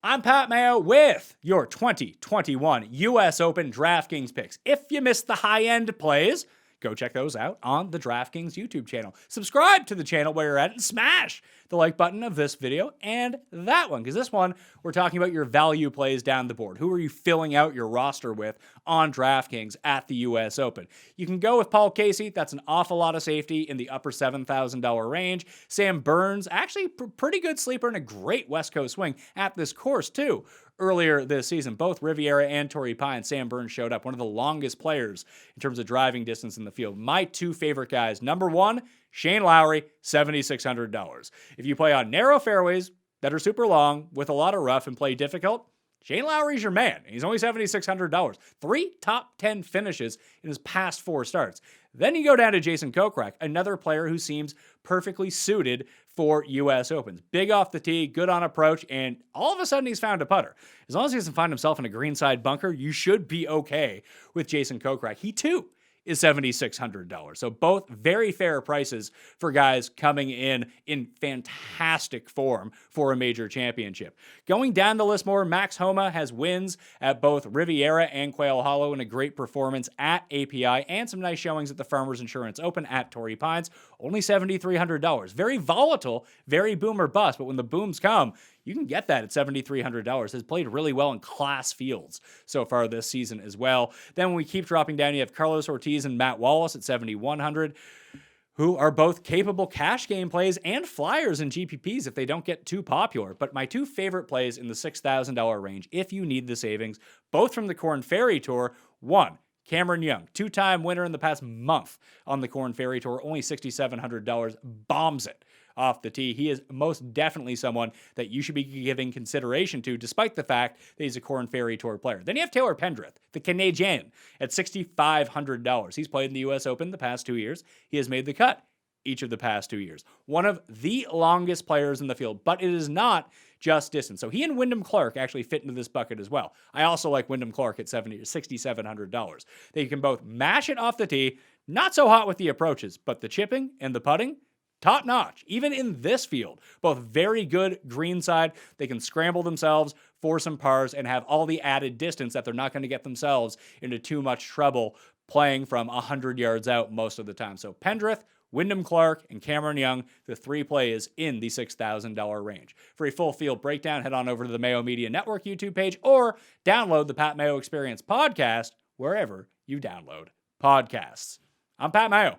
I'm Pat Mayo with your 2021 US Open DraftKings picks. If you missed the high-end plays, go check those out on the DraftKings YouTube channel. Subscribe to the channel where you're at and smash the like button of this video and that one, because this one, we're talking about your value plays down the board. Who are you filling out your roster with on DraftKings at the US Open? You can go with Paul Casey. That's an awful lot of safety in the upper $7,000 range. Sam Burns, actually pretty good sleeper and a great West Coast swing at this course too. Earlier this season, both Riviera and Torrey Pines, Sam Burns showed up, one of the longest players in terms of driving distance in the field. My two favorite guys, number one, Shane Lowry, $7,600. If you play on narrow fairways that are super long with a lot of rough and play difficult, Shane Lowry's your man. He's only $7,600. 3 top 10 finishes in his past 4 starts. Then you go down to Jason Kokrak, another player who seems perfectly suited for U.S. Opens. Big off the tee, good on approach, and all of a sudden he's found a putter. As long as he doesn't find himself in a greenside bunker, you should be okay with Jason Kokrak. He too is $7,600. So both very fair prices for guys coming in fantastic form for a major championship. Going down the list more, Max Homa has wins at both Riviera and Quail Hollow and a great performance at API and some nice showings at the Farmers Insurance Open at Torrey Pines. Only $7,300. Very volatile, very boom or bust, but when the booms come, you can get that at $7,300. Has played really well in class fields so far this season as well. Then when we keep dropping down, you have Carlos Ortiz and Matt Wallace at $7,100, who are both capable cash game plays and flyers in GPPs if they don't get too popular. But my two favorite plays in the $6,000 range, if you need the savings, both from the Korn Ferry Tour. One, Cameron Young, 2-time winner in the past month on the Korn Ferry Tour, only $6,700, bombs it off the tee. He is most definitely someone that you should be giving consideration to, despite the fact that he's a Korn Ferry Tour player. Then you have Taylor Pendrith, the Canadian, at $6,500. He's played in the U.S. Open the past 2 years. He has made the cut each of the past 2 years. One of the longest players in the field, but it is not just distance. So he and Wyndham Clark actually fit into this bucket as well. I also like Wyndham Clark at $6,700. They can both mash it off the tee, not so hot with the approaches, but the chipping and the putting, top notch. Even in this field, both very good greenside. They can scramble themselves for some pars and have all the added distance that they're not going to get themselves into too much trouble playing from 100 yards out most of the time. So Pendrith, Wyndham Clark, and Cameron Young, the 3 plays in the $6,000 range. For a full field breakdown, head on over to the Mayo Media Network YouTube page or download the Pat Mayo Experience podcast wherever you download podcasts. I'm Pat Mayo.